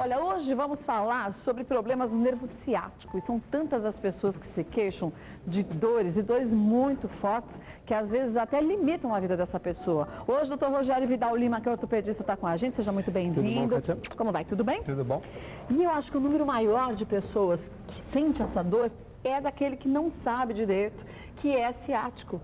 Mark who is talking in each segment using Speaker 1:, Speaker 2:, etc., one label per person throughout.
Speaker 1: Olha, hoje vamos falar sobre problemas no nervo ciático. E são tantas as pessoas que se queixam de dores, e dores muito fortes, que às vezes até limitam a vida dessa pessoa. Hoje o doutor Rogério Vidal Lima, que é ortopedista, está com a gente. Seja muito bem-vindo.
Speaker 2: Tudo bom, Kátia?
Speaker 1: Como vai? Tudo bem?
Speaker 2: Tudo bom.
Speaker 1: E eu acho que o número maior de pessoas que sente essa dor é daquele que não sabe direito, que é ciático.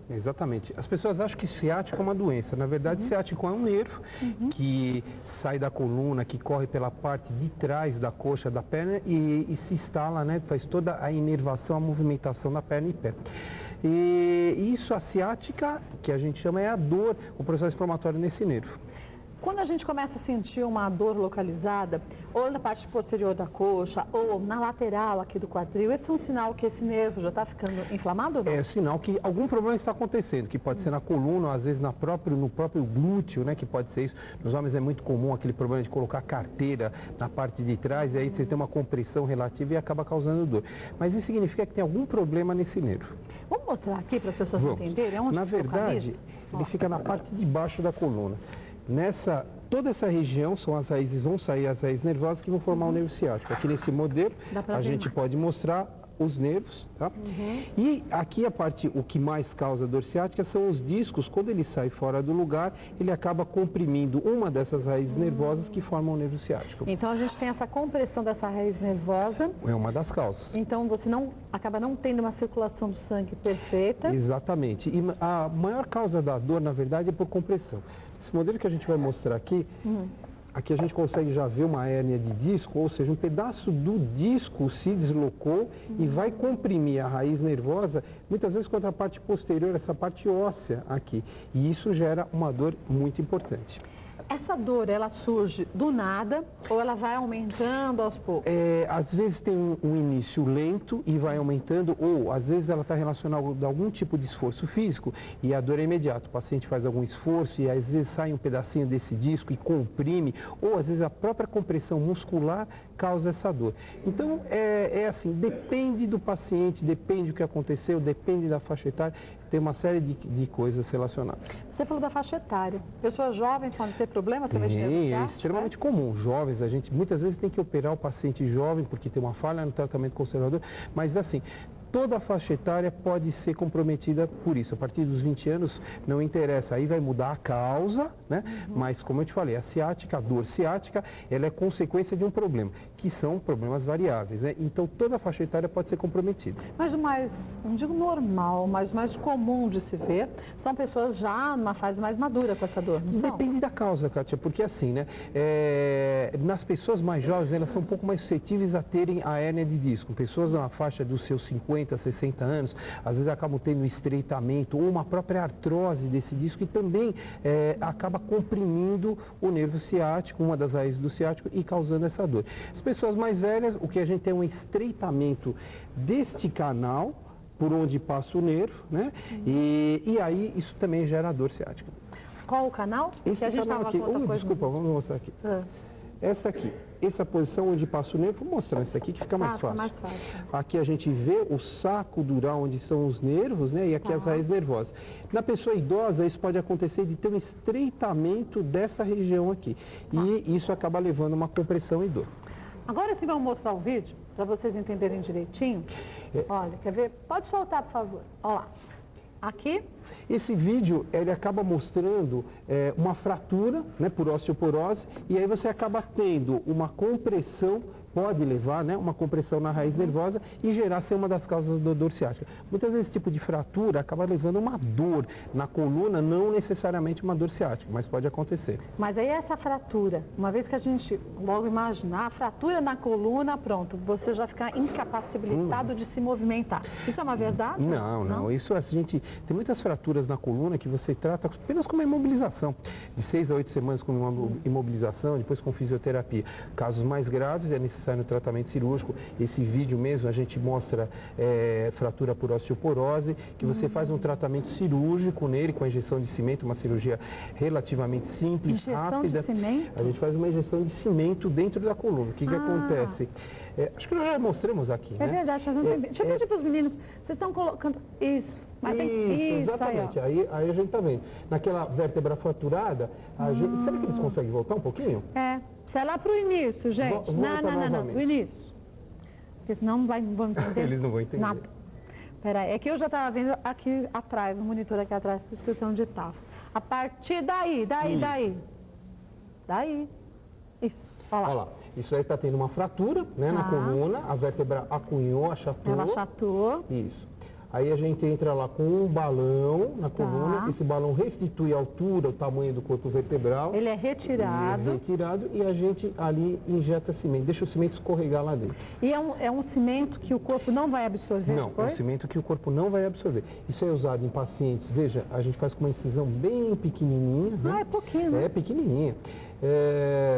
Speaker 2: Exatamente. As pessoas acham que ciático é uma doença. Na verdade, ciático é um nervo que sai da coluna, que corre pela parte de trás da coxa da perna e se instala, né? Faz toda a inervação, a movimentação da perna e pé. E isso, a ciática, que a gente chama, é a dor, o processo inflamatório nesse nervo.
Speaker 1: Quando a gente começa a sentir uma dor localizada, ou na parte posterior da coxa, ou na lateral aqui do quadril, esse é um sinal que esse nervo já está ficando inflamado ou não?
Speaker 2: É sinal que algum problema está acontecendo, que pode ser na coluna, ou às vezes no próprio glúteo, né, que pode ser isso. Nos homens é muito comum aquele problema de colocar carteira na parte de trás, e aí você tem uma compressão relativa e acaba causando dor. Mas isso significa que tem algum problema nesse nervo.
Speaker 1: Vamos mostrar aqui para as pessoas entenderem onde
Speaker 2: Na
Speaker 1: se localiza?
Speaker 2: verdade, ele fica na parte de baixo da coluna. Toda essa região são as raízes, vão sair as raízes nervosas que vão formar o nervo ciático. Aqui nesse modelo, a gente pode mostrar os nervos, tá? E aqui a parte, o que mais causa dor ciática são os discos. Quando ele sai fora do lugar, ele acaba comprimindo uma dessas raízes nervosas que formam o nervo ciático.
Speaker 1: Então a gente tem essa compressão dessa raiz nervosa.
Speaker 2: É uma das causas.
Speaker 1: Então você acaba não tendo uma circulação do sangue perfeita.
Speaker 2: Exatamente. E a maior causa da dor, na verdade, é por compressão. Esse modelo que a gente vai mostrar aqui, aqui a gente consegue já ver uma hérnia de disco, ou seja, um pedaço do disco se deslocou e vai comprimir a raiz nervosa, muitas vezes contra a parte posterior, essa parte óssea aqui. E isso gera uma dor muito importante.
Speaker 1: Essa dor, ela surge do nada ou ela vai aumentando aos poucos?
Speaker 2: Às vezes tem um início lento e vai aumentando, ou às vezes ela está relacionada a algum tipo de esforço físico e a dor é imediata. O paciente faz algum esforço e às vezes sai um pedacinho desse disco e comprime, ou às vezes a própria compressão muscular causa essa dor. Então, assim, depende do paciente, depende do que aconteceu, depende da faixa etária, tem uma série de coisas relacionadas.
Speaker 1: Você falou da faixa etária. Pessoas jovens podem ter problemas também de nervo ciático?
Speaker 2: É extremamente comum. Jovens, a gente muitas vezes tem que operar o paciente jovem porque tem uma falha no tratamento conservador, mas assim, toda a faixa etária pode ser comprometida por isso. A partir dos 20 anos não interessa, aí vai mudar a causa, né? Mas como eu te falei, a ciática, a dor ciática, ela é consequência de um problema, que são problemas variáveis, né? Então toda a faixa etária pode ser comprometida.
Speaker 1: Mas o mais, não digo normal, mas o mais comum de se ver são pessoas já numa fase mais madura com essa dor, não são?
Speaker 2: Depende da causa, Kátia, porque assim, né? Nas pessoas mais jovens, elas são um pouco mais suscetíveis a terem a hérnia de disco. Pessoas na faixa dos seus 50, 60 anos, às vezes acabam tendo estreitamento ou uma própria artrose desse disco e também acaba comprimindo o nervo ciático, uma das raízes do ciático e causando essa dor. As pessoas mais velhas, o que a gente tem é um estreitamento deste canal por onde passa o nervo, né? E aí isso também gera dor ciática.
Speaker 1: Qual o canal?
Speaker 2: Esse
Speaker 1: que a gente
Speaker 2: canal aqui, desculpa, vamos mostrar aqui. Essa aqui, essa posição onde passa o nervo, vou mostrar essa aqui que fica mais fácil.
Speaker 1: Mais fácil.
Speaker 2: Aqui a gente vê o saco dural onde são os nervos, né? E aqui as raízes nervosas. Na pessoa idosa, isso pode acontecer de ter um estreitamento dessa região aqui. E isso acaba levando a uma compressão e dor.
Speaker 1: Agora sim vamos mostrar o vídeo, para vocês entenderem direitinho. Olha, quer ver? Pode soltar, por favor. Olha lá. Aqui.
Speaker 2: Esse vídeo, ele acaba mostrando uma fratura, né, por osteoporose, e aí você acaba tendo uma compressão, pode levar, né, uma compressão na raiz nervosa e gerar ser uma das causas da dor ciática. Muitas vezes esse tipo de fratura acaba levando uma dor na coluna, não necessariamente uma dor ciática, mas pode acontecer.
Speaker 1: Mas aí essa fratura, uma vez que a gente logo imaginar, a fratura na coluna, pronto, você já fica incapacitado de se movimentar. Isso é uma verdade?
Speaker 2: Não. Isso a gente tem muitas fraturas na coluna que você trata apenas com uma imobilização, de 6 a 8 semanas com uma imobilização, depois com fisioterapia. Casos mais graves é necessário no tratamento cirúrgico. Esse vídeo mesmo a gente mostra fratura por osteoporose, que você faz um tratamento cirúrgico nele com a injeção de cimento, uma cirurgia relativamente simples, rápida.
Speaker 1: Injeção de cimento?
Speaker 2: A gente faz uma injeção de cimento dentro da coluna. O que acontece? Acho que nós já mostramos aqui, né?
Speaker 1: É verdade, nós não tem... Deixa eu pedir para os meninos, vocês estão colocando... Isso, mas tem... Isso,
Speaker 2: exatamente.
Speaker 1: Aí
Speaker 2: a gente está vendo. Naquela vértebra fraturada, será que eles conseguem voltar um pouquinho?
Speaker 1: Isso é lá para o início, gente. Não, do início. Porque senão não vão entender.
Speaker 2: Eles não vão entender.
Speaker 1: Nada. Peraí, é que eu já estava vendo aqui atrás, no monitor aqui atrás, por isso que eu sei onde estava. A partir daí. Isso, olha lá.
Speaker 2: Isso aí está tendo uma fratura, né, na coluna, a vértebra acunhou, achatou.
Speaker 1: Ela achatou.
Speaker 2: Isso. Aí a gente entra lá com um balão na coluna, esse balão restitui a altura, o tamanho do corpo vertebral.
Speaker 1: Ele é retirado.
Speaker 2: E a gente ali injeta cimento, deixa o cimento escorregar lá dentro.
Speaker 1: E é um cimento que o corpo não vai absorver depois?
Speaker 2: Não, é um cimento que o corpo não vai absorver. Isso é usado em pacientes, veja, a gente faz com uma incisão bem pequenininha. Né?
Speaker 1: É pouquinho, né?
Speaker 2: É pequenininha.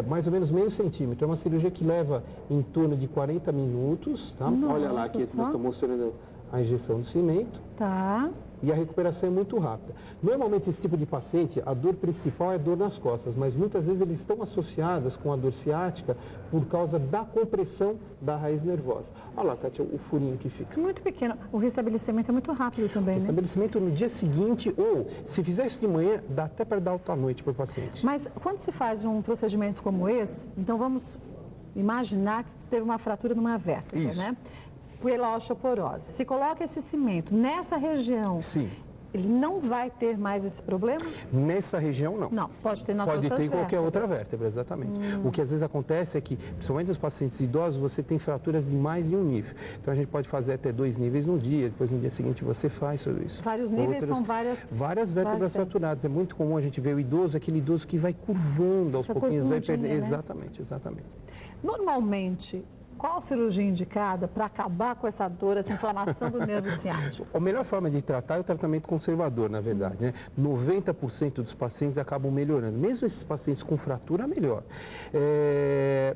Speaker 2: Mais ou menos meio centímetro. É uma cirurgia que leva em torno de 40 minutos, tá?
Speaker 1: Nossa,
Speaker 2: olha lá que nós estamos mostrando a injeção do cimento.
Speaker 1: Tá.
Speaker 2: E a recuperação é muito rápida. Normalmente, esse tipo de paciente, a dor principal é a dor nas costas, mas muitas vezes eles estão associadas com a dor ciática por causa da compressão da raiz nervosa. Olha lá, Kátia, o furinho que fica.
Speaker 1: Muito pequeno. O restabelecimento é muito rápido também, né?
Speaker 2: Restabelecimento no dia seguinte, ou se fizer isso de manhã, dá até para dar alta à noite para o paciente.
Speaker 1: Mas quando se faz um procedimento como esse, então vamos imaginar que você teve uma fratura numa vértebra, né? Pela osteoporose. Se coloca esse cimento nessa região,
Speaker 2: sim,
Speaker 1: ele não vai ter mais esse problema?
Speaker 2: Nessa região, não.
Speaker 1: Não, pode ter nas outras
Speaker 2: vértebras. Pode ter em qualquer outra
Speaker 1: vértebras.
Speaker 2: vértebra, exatamente. O que às vezes acontece é que, principalmente nos pacientes idosos, você tem fraturas de mais de um nível. Então a gente pode fazer até 2 níveis no dia, depois no dia seguinte você faz tudo isso.
Speaker 1: Vários níveis são várias
Speaker 2: vértebras fraturadas. É muito comum a gente ver o idoso, aquele idoso que vai curvando aos pouquinhos, vai perder. Né? Exatamente.
Speaker 1: Normalmente, qual cirurgia indicada para acabar com essa dor, essa inflamação do nervo ciático?
Speaker 2: A melhor forma de tratar é o tratamento conservador, na verdade. Né? 90% dos pacientes acabam melhorando. Mesmo esses pacientes com fratura, melhor.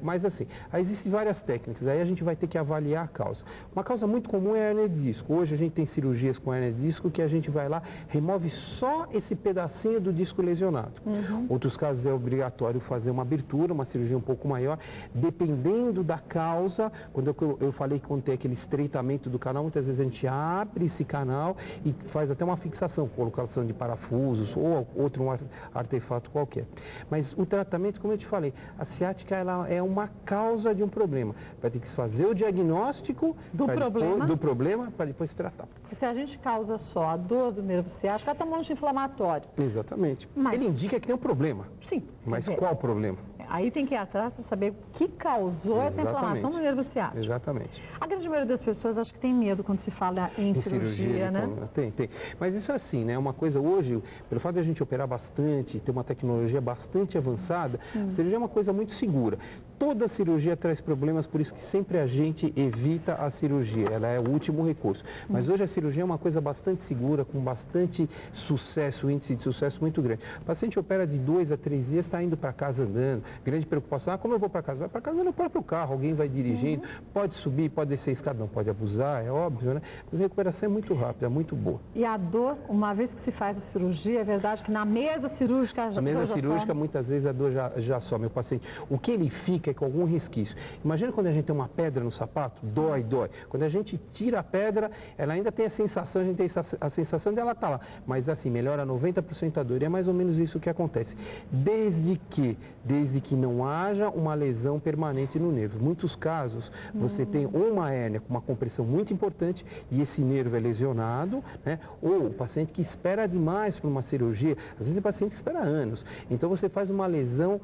Speaker 2: Mas assim, existem várias técnicas. Aí a gente vai ter que avaliar a causa. Uma causa muito comum é a hernia de disco. Hoje a gente tem cirurgias com hernia de disco que a gente vai lá, remove só esse pedacinho do disco lesionado. Outros casos é obrigatório fazer uma abertura, uma cirurgia um pouco maior, dependendo da causa. Quando eu falei que quando tem aquele estreitamento do canal, muitas vezes a gente abre esse canal e faz até uma fixação, colocação de parafusos ou outro artefato qualquer. Mas o tratamento, como eu te falei, a ciática ela é uma causa de um problema. Vai ter que se fazer o diagnóstico do problema para depois tratar.
Speaker 1: Porque se a gente causa só a dor do nervo ciático, ela está um anti-inflamatório.
Speaker 2: Exatamente. Ele indica que tem um problema.
Speaker 1: Sim.
Speaker 2: Mas qual o problema?
Speaker 1: Aí tem que ir atrás para saber o que causou essa inflamação no nervo ciático.
Speaker 2: Exatamente.
Speaker 1: A grande maioria das pessoas acho que tem medo quando se fala em cirurgia, né?
Speaker 2: Tem. Mas isso é assim, né? Uma coisa hoje, pelo fato de a gente operar bastante, ter uma tecnologia bastante avançada, a cirurgia é uma coisa muito segura. Toda cirurgia traz problemas, por isso que sempre a gente evita a cirurgia. Ela é o último recurso. Mas hoje a cirurgia é uma coisa bastante segura, com bastante sucesso, índice de sucesso muito grande. O paciente opera de 2 a 3 dias, está indo para casa andando. Grande preocupação, como eu vou para casa? Vai para casa no próprio carro, alguém vai dirigindo, pode subir, pode descer a escada, não pode abusar, é óbvio, né? Mas a recuperação é muito rápida, é muito boa.
Speaker 1: E a dor, uma vez que se faz a cirurgia, é verdade que na mesa cirúrgica
Speaker 2: já some? Na mesa cirúrgica, muitas vezes a dor já some. O paciente, o que ele fica é com algum resquício. Imagina quando a gente tem uma pedra no sapato, dói. Quando a gente tira a pedra, ela ainda tem a sensação, a gente tem a sensação dela estar lá. Mas assim, melhora 90% a dor. E é mais ou menos isso que acontece. Desde que não haja uma lesão permanente no nervo. Em muitos casos, você tem uma hérnia com uma compressão muito importante e esse nervo é lesionado, né? Ou o paciente que espera demais para uma cirurgia, às vezes tem paciente que espera anos. Então, você faz uma lesão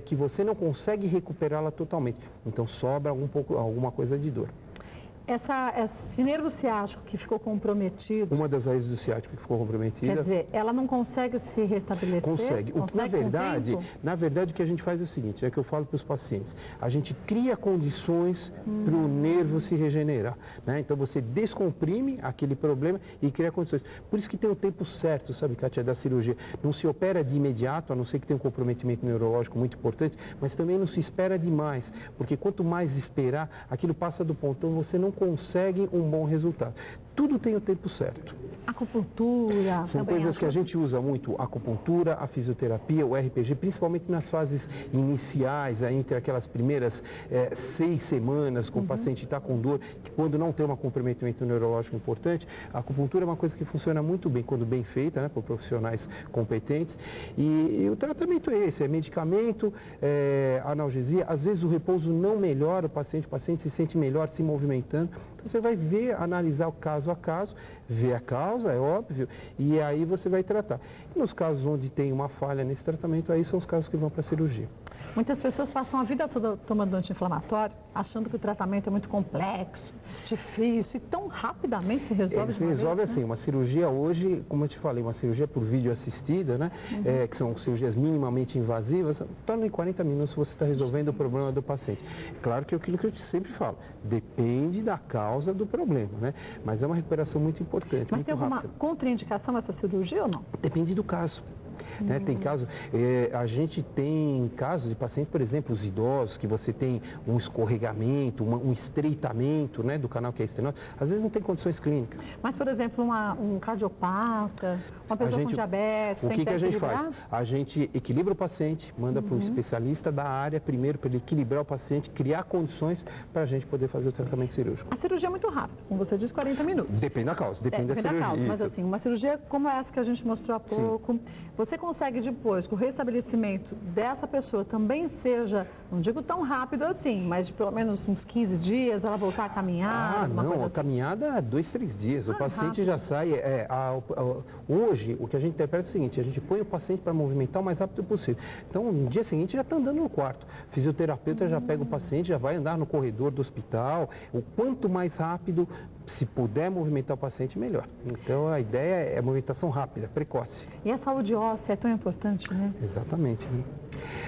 Speaker 2: que você não consegue recuperá-la totalmente. Então, sobra alguma coisa de dor.
Speaker 1: Esse nervo ciático que ficou comprometido...
Speaker 2: Uma das raízes do ciático que ficou comprometida...
Speaker 1: Quer dizer, ela não consegue se restabelecer?
Speaker 2: Consegue. Na verdade, o que a gente faz é o seguinte, é que eu falo para os pacientes, a gente cria condições para o nervo se regenerar. Né? Então, você descomprime aquele problema e cria condições. Por isso que tem o tempo certo, sabe, Kátia, da cirurgia. Não se opera de imediato, a não ser que tenha um comprometimento neurológico muito importante, mas também não se espera demais, porque quanto mais esperar, aquilo passa do ponto, então você não conseguem um bom resultado. Tudo tem o tempo certo.
Speaker 1: Acupuntura.
Speaker 2: São coisas que a gente usa muito, a acupuntura, a fisioterapia, o RPG, principalmente nas fases iniciais, entre aquelas primeiras 6 semanas, com o paciente está com dor, que quando não tem um comprometimento neurológico importante, a acupuntura é uma coisa que funciona muito bem, quando bem feita, né, por profissionais competentes. E o tratamento é esse, é medicamento, analgesia, às vezes o repouso não melhora o paciente se sente melhor se movimentando. Então você vai ver, analisar o caso a caso, ver a causa, é óbvio, e aí você vai tratar. E nos casos onde tem uma falha nesse tratamento, aí são os casos que vão para a cirurgia.
Speaker 1: Muitas pessoas passam a vida toda tomando anti-inflamatório, achando que o tratamento é muito complexo, difícil, e tão rapidamente se resolve.
Speaker 2: Se resolve assim, uma cirurgia hoje, como eu te falei, uma cirurgia por vídeo assistida, né? Que são cirurgias minimamente invasivas, torna em 40 minutos você está resolvendo o problema do paciente. Claro que é aquilo que eu sempre falo, depende da causa do problema, né? Mas é uma recuperação muito importante.
Speaker 1: Mas
Speaker 2: muito
Speaker 1: tem alguma
Speaker 2: rápida.
Speaker 1: contraindicação essa cirurgia ou não?
Speaker 2: Depende do caso. Né? Tem casos, a gente tem casos de pacientes, por exemplo, os idosos, que você tem um escorregamento, um estreitamento, né, do canal que é estenose, às vezes não tem condições clínicas.
Speaker 1: Mas, por exemplo, um cardiopata, uma pessoa com diabetes,
Speaker 2: o
Speaker 1: tem
Speaker 2: que a gente
Speaker 1: equilibrado?
Speaker 2: faz? A gente equilibra o paciente, manda para um especialista da área, primeiro para ele equilibrar o paciente, criar condições para a gente poder fazer o tratamento cirúrgico.
Speaker 1: A cirurgia é muito rápida, como você disse, 40 minutos.
Speaker 2: Depende da causa, depende da cirurgia.
Speaker 1: Causa, mas assim, uma cirurgia como essa que a gente mostrou há pouco, você consegue depois que o restabelecimento dessa pessoa também seja, não digo tão rápido assim, mas de pelo menos uns 15 dias, ela voltar a caminhar,
Speaker 2: Ah, não,
Speaker 1: coisa
Speaker 2: a
Speaker 1: assim.
Speaker 2: caminhada é 2, 3 dias, o paciente
Speaker 1: rápido.
Speaker 2: já sai, hoje o que a gente interpreta é o seguinte, a gente põe o paciente para movimentar o mais rápido possível, então no dia seguinte já está andando no quarto, o fisioterapeuta já pega o paciente, já vai andar no corredor do hospital, o quanto mais rápido, se puder movimentar o paciente, melhor. Então a ideia é movimentação rápida, precoce.
Speaker 1: E a saúde óssea é tão importante, né?
Speaker 2: Exatamente. Né?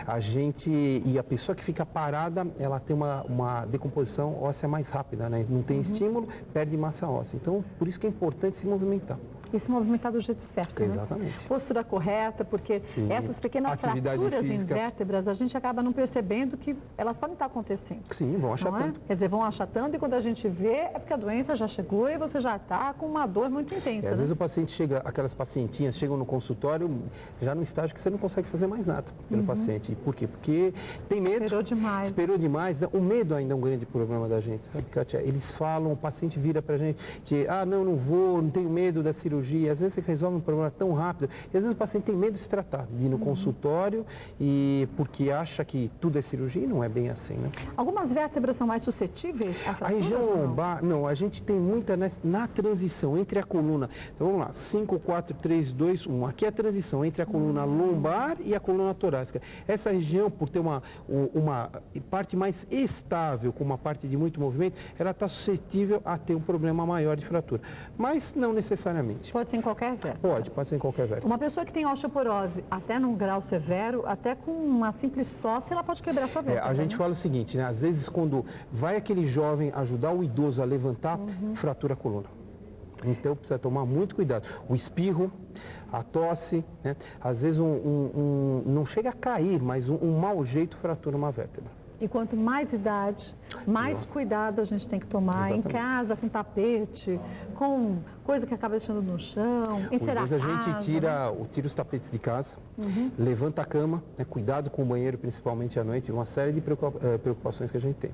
Speaker 2: A pessoa que fica parada, ela tem uma decomposição óssea mais rápida, né? Não tem estímulo, perde massa óssea. Então, por isso que é importante se movimentar.
Speaker 1: E se movimentar do jeito certo,
Speaker 2: Exatamente.
Speaker 1: Né? Postura correta, porque essas pequenas
Speaker 2: Atividade
Speaker 1: fraturas
Speaker 2: física.
Speaker 1: em vértebras, a gente acaba não percebendo que elas podem estar acontecendo.
Speaker 2: Sim, vão achatando.
Speaker 1: Quer dizer, vão achatando e quando a gente vê, é porque a doença já chegou e você já está com uma dor muito intensa.
Speaker 2: Às vezes o paciente chega, aquelas pacientinhas chegam no consultório já no estágio que você não consegue fazer mais nada pelo paciente. Por quê? Porque tem medo. Esperou demais. O medo ainda é um grande problema da gente, sabe, Kátia? Eles falam, o paciente vira pra gente, não vou, não tenho medo da cirurgia. Às vezes você resolve um problema tão rápido. E às vezes o paciente tem medo de se tratar, de ir no consultório porque acha que tudo é cirurgia e não é bem assim, né?
Speaker 1: Algumas vértebras são mais suscetíveis a fraturas?
Speaker 2: A região lombar, não, a gente tem muita na transição entre a coluna. Então vamos lá, 5, 4, 3, 2, 1. Aqui é a transição entre a coluna lombar e a coluna torácica. Essa região, por ter uma parte mais estável, com uma parte de muito movimento, ela está suscetível a ter um problema maior de fratura. Mas não necessariamente.
Speaker 1: Pode ser em qualquer vértebra?
Speaker 2: Pode ser em qualquer vértebra.
Speaker 1: Uma pessoa que tem osteoporose, até num grau severo, até com uma simples tosse, ela pode quebrar sua vértebra.
Speaker 2: A gente fala o seguinte, né? Às vezes quando vai aquele jovem ajudar o idoso a levantar, fratura a coluna. Então precisa tomar muito cuidado. O espirro, a tosse, né? Às vezes não chega a cair, mas um mau jeito fratura uma vértebra.
Speaker 1: E quanto mais idade, mais cuidado a gente tem que tomar. Exatamente. Em casa, com tapete, com coisa que acaba deixando no chão, encerar a casa.
Speaker 2: Às vezes a gente tira os tapetes de casa, levanta a cama, né? Cuidado com o banheiro, principalmente à noite, uma série de preocupações que a gente tem.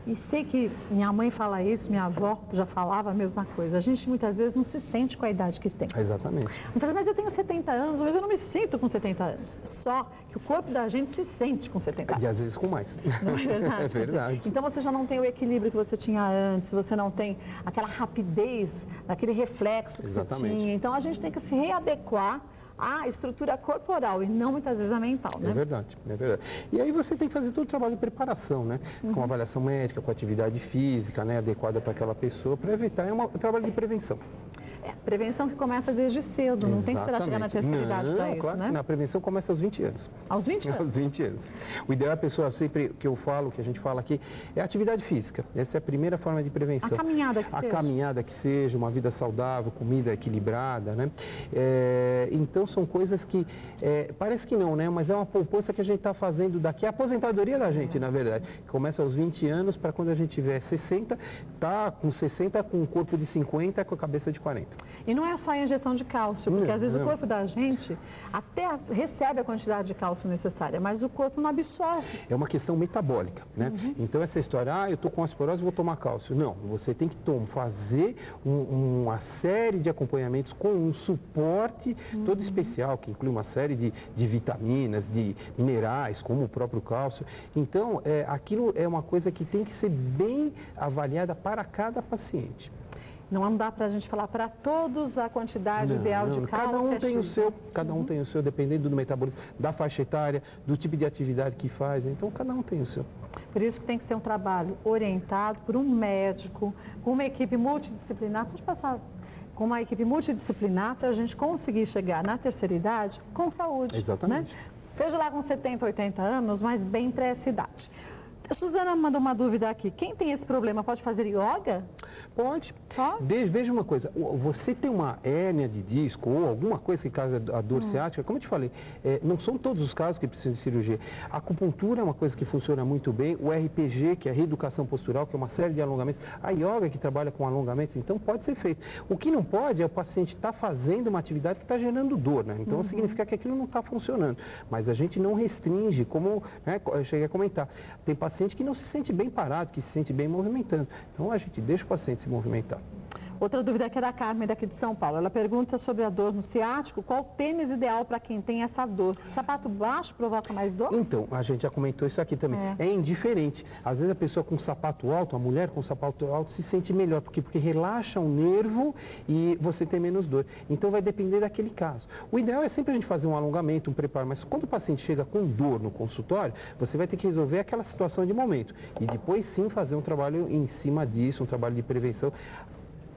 Speaker 1: E sei que minha mãe fala isso, minha avó já falava a mesma coisa. A gente muitas vezes não se sente com a idade que tem.
Speaker 2: Exatamente.
Speaker 1: Então, mas eu tenho 70 anos, mas eu não me sinto com 70 anos. Só que o corpo da gente se sente com 70 anos.
Speaker 2: E às vezes com mais.
Speaker 1: Não é verdade?
Speaker 2: É verdade.
Speaker 1: Então você já não tem o equilíbrio que você tinha antes, você não tem aquela rapidez, aquele reflexo que você tinha. Então a gente tem que se readequar à estrutura corporal e não muitas vezes a mental, né?
Speaker 2: É verdade, é verdade. E aí você tem que fazer todo o trabalho de preparação, né? Com avaliação médica, com atividade física, né? Adequada para aquela pessoa, para evitar, é um trabalho de prevenção.
Speaker 1: Prevenção que começa desde cedo, não tem que esperar chegar na terceira idade para isso,
Speaker 2: claro,
Speaker 1: né?
Speaker 2: A prevenção começa aos 20 anos.
Speaker 1: Aos 20 anos?
Speaker 2: Aos 20 anos. O ideal é a pessoa, sempre que eu falo, que a gente fala aqui, é atividade física. Essa é a primeira forma de prevenção.
Speaker 1: A caminhada que seja.
Speaker 2: A caminhada que seja, uma vida saudável, comida equilibrada, né? Então, são coisas que, parece que não, né? Mas é uma poupança que a gente está fazendo daqui, a aposentadoria da gente, na verdade. Começa aos 20 anos, para quando a gente tiver 60, tá com 60, com um corpo de 50, com a cabeça de 40.
Speaker 1: E não é só a ingestão de cálcio, porque às vezes o corpo da gente até recebe a quantidade de cálcio necessária, mas o corpo não absorve.
Speaker 2: É uma questão metabólica, né? Então, essa história, eu estou com osteoporose, vou tomar cálcio. Não, você tem que fazer uma série de acompanhamentos com um suporte todo especial, que inclui uma série de vitaminas, de minerais, como o próprio cálcio. Então, aquilo é uma coisa que tem que ser bem avaliada para cada paciente.
Speaker 1: Não dá para a gente falar para todos a quantidade ideal de cálcio.
Speaker 2: Cada um tem o seu, dependendo do metabolismo, da faixa etária, do tipo de atividade que faz. Então, cada um tem o seu.
Speaker 1: Por isso que tem que ser um trabalho orientado por um médico, com uma equipe multidisciplinar. Pode passar. Com uma equipe multidisciplinar para a gente conseguir chegar na terceira idade com saúde.
Speaker 2: Exatamente.
Speaker 1: Né? Seja lá com 70, 80 anos, mas bem para essa idade. A Suzana mandou uma dúvida aqui. Quem tem esse problema pode fazer yoga?
Speaker 2: Pode.
Speaker 1: Pode?
Speaker 2: Veja uma coisa, você tem uma hérnia de disco ou alguma coisa que causa a dor ciática, como eu te falei, não são todos os casos que precisam de cirurgia. A acupuntura é uma coisa que funciona muito bem, o RPG, que é a reeducação postural, que é uma série de alongamentos, a yoga, que trabalha com alongamentos, então pode ser feito. O que não pode é o paciente estar fazendo uma atividade que está gerando dor, né? Então significa que aquilo não está funcionando. Mas a gente não restringe, como eu cheguei a comentar. Tem paciente que não se sente bem parado, que se sente bem movimentando. Então a gente deixa o paciente se movimentar.
Speaker 1: Outra dúvida aqui é da Carmen, daqui de São Paulo. Ela pergunta sobre a dor no ciático, qual tênis ideal para quem tem essa dor? Sapato baixo provoca mais dor?
Speaker 2: Então, a gente já comentou isso aqui também. É indiferente. Às vezes a pessoa com sapato alto, a mulher com sapato alto se sente melhor. Porque relaxa o nervo e você tem menos dor. Então vai depender daquele caso. O ideal é sempre a gente fazer um alongamento, um preparo. Mas quando o paciente chega com dor no consultório, você vai ter que resolver aquela situação de momento. E depois sim fazer um trabalho em cima disso, um trabalho de prevenção,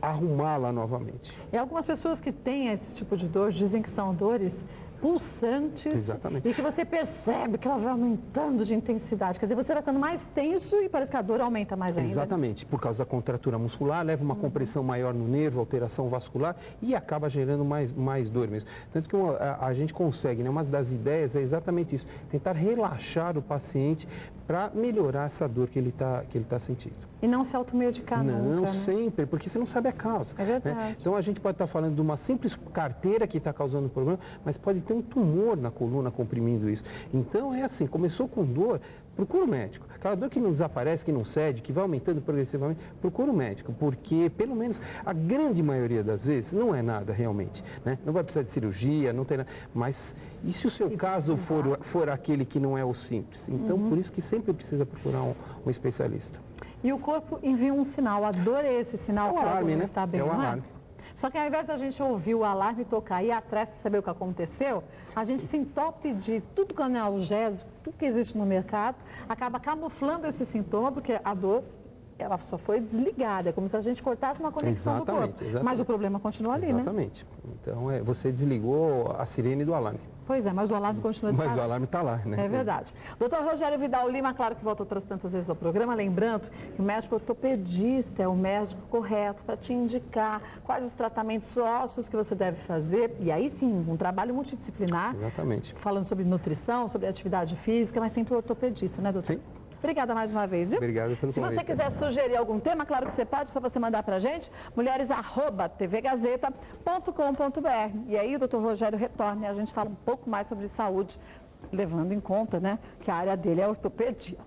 Speaker 2: arrumá-la novamente.
Speaker 1: E algumas pessoas que têm esse tipo de dor dizem que são dores pulsantes.
Speaker 2: Exatamente.
Speaker 1: E que você percebe que ela vai aumentando de intensidade. Quer dizer, você vai ficando mais tenso e parece que a dor aumenta mais ainda.
Speaker 2: Exatamente. Por causa da contratura muscular, leva uma compressão maior no nervo, alteração vascular e acaba gerando mais dor mesmo. Tanto que a gente consegue, né? Uma das ideias é exatamente isso, tentar relaxar o paciente para melhorar essa dor que ele tá sentindo.
Speaker 1: E não se automedicar nunca,
Speaker 2: Não,
Speaker 1: né?
Speaker 2: sempre, porque você não sabe a causa.
Speaker 1: É verdade.
Speaker 2: Né? Então a gente pode estar falando de uma simples carteira que está causando problema, mas pode ter um tumor na coluna comprimindo isso. Então é assim, começou com dor, procura o médico. Aquela dor que não desaparece, que não cede, que vai aumentando progressivamente, procura o médico, porque pelo menos a grande maioria das vezes não é nada realmente. Né? Não vai precisar de cirurgia, não tem nada. Mas e se o seu caso for aquele que não é o simples? Então por isso que sempre precisa procurar um especialista.
Speaker 1: E o corpo envia um sinal, adorei esse sinal que
Speaker 2: alarme,
Speaker 1: não
Speaker 2: né?
Speaker 1: está bem,
Speaker 2: é o
Speaker 1: não
Speaker 2: alarme.
Speaker 1: Só que ao invés da gente ouvir o alarme tocar e ir atrás para saber o que aconteceu, a gente se entope de tudo que é analgésico, tudo que existe no mercado, acaba camuflando esse sintoma, porque a dor, ela só foi desligada, é como se a gente cortasse uma conexão do corpo.
Speaker 2: Exatamente.
Speaker 1: Mas o problema continua ali,
Speaker 2: Exatamente. Então, você desligou a sirene do alarme.
Speaker 1: Pois é, mas o alarme continua disparado.
Speaker 2: Mas o alarme está lá, né?
Speaker 1: É verdade. Doutor Rogério Vidal Lima, claro que volta outras tantas vezes ao programa, lembrando que o médico ortopedista é o médico correto para te indicar quais os tratamentos ósseos que você deve fazer. E aí sim, um trabalho multidisciplinar.
Speaker 2: Exatamente.
Speaker 1: Falando sobre nutrição, sobre atividade física, mas sempre o ortopedista, né, doutor?
Speaker 2: Sim.
Speaker 1: Obrigada mais uma vez, viu?
Speaker 2: Obrigado pelo convite.
Speaker 1: Se você quiser sugerir algum tema, claro que você pode, só você mandar pra gente, mulheres@tvgazeta.com.br. E aí o doutor Rogério retorna e a gente fala um pouco mais sobre saúde, levando em conta, né, que a área dele é ortopedia.